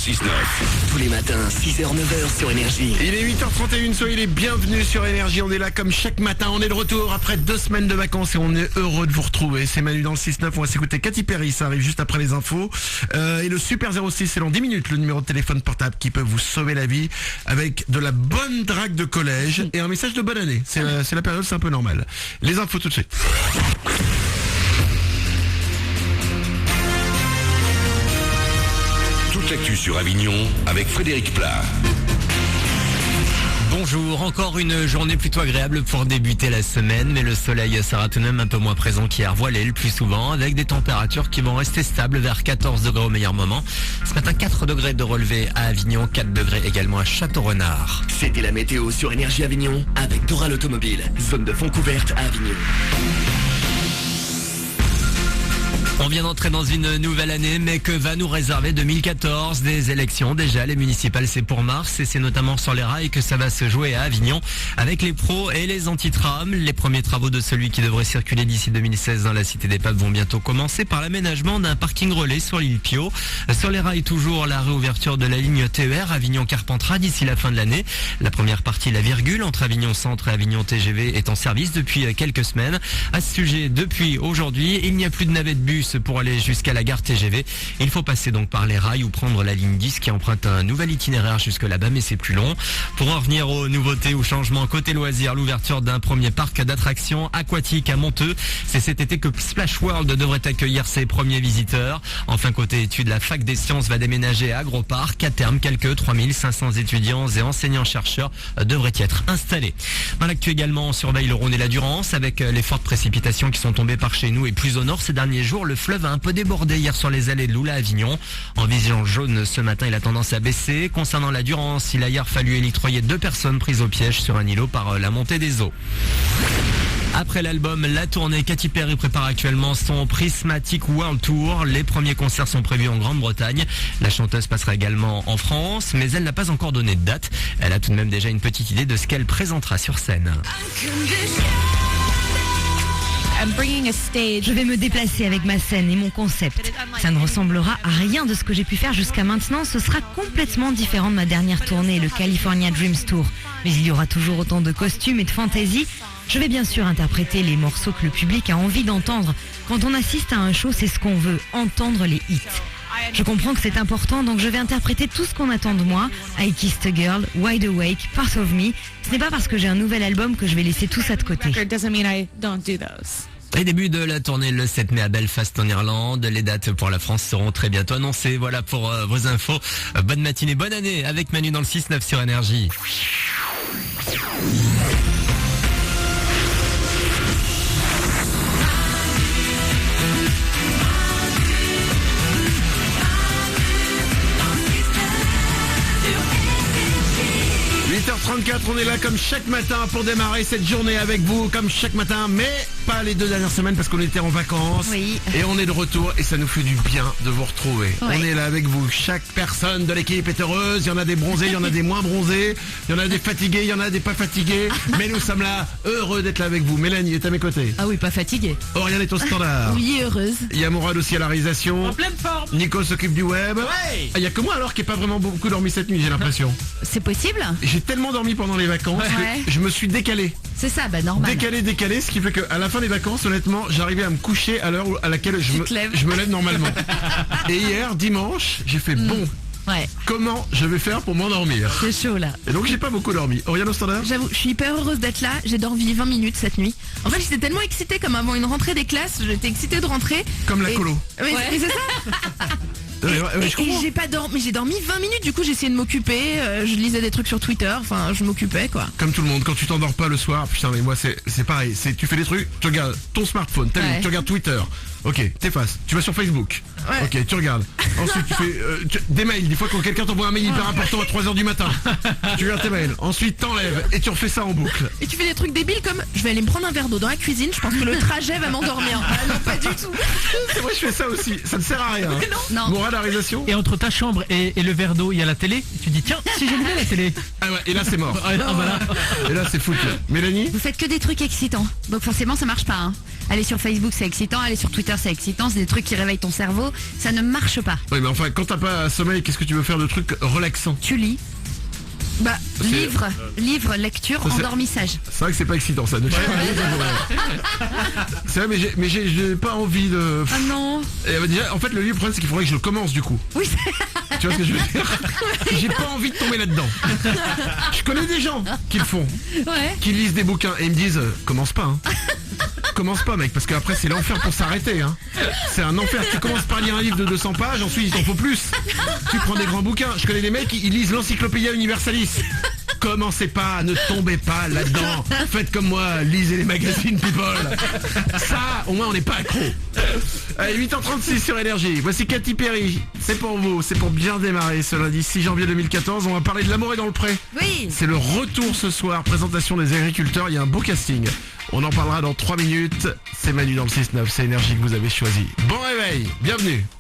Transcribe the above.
6-9. Tous les matins, 6h-9h sur Énergie. Il est 8h31, soyez les bienvenus sur Énergie. On est là comme chaque matin, on est de retour après 2 semaines de vacances et on est heureux de vous retrouver. C'est Manu dans le 6-9, on va s'écouter Katy Perry, ça arrive juste après les infos. Et le Super 06, c'est dans 10 minutes, le numéro de téléphone portable qui peut vous sauver la vie avec de la bonne drague de collège et un message de bonne année. C'est la période, c'est un peu normal. Les infos tout de suite. Toute l'actu sur Avignon avec Frédéric Plat. Bonjour, encore une journée plutôt agréable pour débuter la semaine, mais le soleil sera tout de même un peu moins présent qu'hier, voilé le plus souvent, avec des températures qui vont rester stables vers 14 degrés au meilleur moment. Ce matin, 4 degrés de relevé à Avignon, 4 degrés également à Château-Renard. C'était la météo sur Énergie Avignon avec Dora l'automobile, zone de fond couverte à Avignon. On vient d'entrer dans une nouvelle année, mais que va nous réserver 2014? Des élections déjà, les municipales c'est pour mars et c'est notamment sur les rails que ça va se jouer à Avignon avec les pros et les anti-trams. Les premiers travaux de celui qui devrait circuler d'ici 2016 dans la Cité des Papes vont bientôt commencer par l'aménagement d'un parking relais sur l'île Pio. Sur les rails toujours la réouverture de la ligne TER Avignon-Carpentras d'ici la fin de l'année. La première partie, la virgule entre Avignon Centre et Avignon TGV est en service depuis quelques semaines. À ce sujet, depuis aujourd'hui, il n'y a plus de navette bus pour aller jusqu'à la gare TGV. Il faut passer donc par les rails ou prendre la ligne 10 qui emprunte un nouvel itinéraire jusque là-bas, mais c'est plus long. Pour en revenir aux nouveautés ou changements côté loisirs, l'ouverture d'un premier parc d'attractions aquatiques à Monteux. C'est cet été que Splash World devrait accueillir ses premiers visiteurs. Enfin, côté études, la fac des sciences va déménager à Agroparc. À terme, quelques 3500 étudiants et enseignants-chercheurs devraient y être installés. Dans l'actu également, on surveille le Rhône et la Durance avec les fortes précipitations qui sont tombées par chez nous et plus au nord ces derniers jours. Le fleuve a un peu débordé hier sur les allées de Loula à Avignon. En vigilance jaune ce matin, il a tendance à baisser. Concernant la Durance, il a hier fallu élictroyer 2 personnes prises au piège sur un îlot par la montée des eaux. Après l'album, la tournée, Katy Perry prépare actuellement son Prismatic World Tour. Les premiers concerts sont prévus en Grande-Bretagne. La chanteuse passera également en France, mais elle n'a pas encore donné de date. Elle a tout de même déjà une petite idée de ce qu'elle présentera sur scène. Je vais me déplacer avec ma scène et mon concept. Ça ne ressemblera à rien de ce que j'ai pu faire jusqu'à maintenant. Ce sera complètement différent de ma dernière tournée, le California Dreams Tour. Mais il y aura toujours autant de costumes et de fantaisie. Je vais bien sûr interpréter les morceaux que le public a envie d'entendre. Quand on assiste à un show, c'est ce qu'on veut, entendre les hits. Je comprends que c'est important, donc je vais interpréter tout ce qu'on attend de moi. I Kissed a Girl, Wide Awake, Part of Me. Ce n'est pas parce que j'ai un nouvel album que je vais laisser tout ça de côté. Et début de la tournée le 7 mai à Belfast en Irlande. Les dates pour la France seront très bientôt annoncées. Voilà pour vos infos. Bonne matinée, bonne année avec Manu dans le 6-9 sur Énergie. h 34, on est là comme chaque matin pour démarrer cette journée avec vous, comme chaque matin, mais pas les 2 dernières semaines parce qu'on était en vacances. Oui. Et on est de retour et ça nous fait du bien de vous retrouver. Oui. On est là avec vous, chaque personne de l'équipe est heureuse, il y en a des bronzés, il y en a des moins bronzés, il y en a des fatigués, il y en a des pas fatigués, mais nous sommes là, heureux d'être là avec vous. Mélanie est à mes côtés. Ah oui, pas fatiguée. Oriane est au standard. Oui, heureuse. Il y a Mourad aussi à la réalisation. En pleine forme. Nico s'occupe du web. Ouais. Il y a que moi alors qui n'ai pas vraiment beaucoup dormi cette nuit, j'ai l'impression. C'est possible? J'ai tellement dormi pendant les vacances Ouais. que je me suis décalé. C'est ça, bah normal. Décalé, ce qui fait qu'à la fin des vacances, honnêtement, j'arrivais à me coucher à l'heure à laquelle je me lève normalement. Et hier, dimanche, j'ai fait bon. Ouais. Comment je vais faire pour m'endormir? C'est chaud là. Et donc j'ai pas beaucoup dormi. Oriane au standard? J'avoue, je suis hyper heureuse d'être là. J'ai dormi 20 minutes cette nuit. En fait, j'étais tellement excitée comme avant une rentrée des classes. J'étais excitée de rentrer. Comme la colo. Mais c'est ça. Je Et comprends. j'ai pas dormi, mais j'ai dormi 20 minutes. Du coup, j'ai essayé de m'occuper. Je lisais des trucs sur Twitter. Enfin, je m'occupais quoi. Comme tout le monde, quand tu t'endors pas le soir, putain mais moi c'est pareil, tu fais des trucs, tu regardes ton smartphone, Ouais. tu regardes Twitter, ok, t'effaces, tu vas sur Facebook, Ouais. ok, tu regardes, ensuite tu fais des mails, des fois quand quelqu'un t'envoie un mail hyper important à 3h du matin, tu regardes tes mails, ensuite t'enlèves et tu refais ça en boucle. Et tu fais des trucs débiles comme je vais aller me prendre un verre d'eau dans la cuisine. Je pense que le trajet va m'endormir. Ah non, pas du tout. C'est vrai, je fais ça aussi, ça ne sert à rien. Hein. Non. Moral à la réalisation. Et entre ta chambre et le verre d'eau, il y a la télé. Et tu dis tiens, si j'aimais la télé. Ah ouais, et là c'est mort. Ah, voilà. Et là c'est foutu. Mélanie? Vous faites que des trucs excitants, donc forcément ça marche pas. Hein. aller sur Facebook c'est excitant, aller sur Twitter c'est excitant, c'est des trucs qui réveillent ton cerveau, ça ne marche pas. Oui, mais enfin, quand t'as pas sommeil, qu'est-ce que tu veux faire de trucs relaxants? Tu lis. Bah, livre, lecture, Ça, c'est- endormissage. C'est vrai que c'est pas excitant ça. C'est vrai, mais j'ai pas envie de. Ah non. Déjà, en fait, le livre, le problème, c'est qu'il faudrait que je le commence du coup. Oui, Tu vois ce que je veux dire? J'ai pas envie de tomber là-dedans. Je connais des gens qui le font, ouais. qui lisent des bouquins et ils me disent commence pas. Hein. Commence pas, mec, parce qu'après c'est l'enfer pour s'arrêter. Hein. C'est un enfer. Tu commences par lire un livre de 200 pages, ensuite il t'en faut plus. Tu prends des grands bouquins. Je connais des mecs, ils lisent l'Encyclopédia Universalis. Commencez pas, ne tombez pas là-dedans. Faites comme moi, lisez les magazines People. Ça, au moins on n'est pas accro. Allez, 8h36 sur Énergie. Voici Katy Perry. C'est pour vous, c'est pour bien démarrer ce lundi 6 janvier 2014. On va parler de L'amour est dans le pré. Oui. C'est le retour ce soir, présentation des agriculteurs. Il y a un beau casting. On en parlera dans 3 minutes. C'est Manu dans le 6-9, c'est Énergie que vous avez choisi. Bon réveil, bienvenue.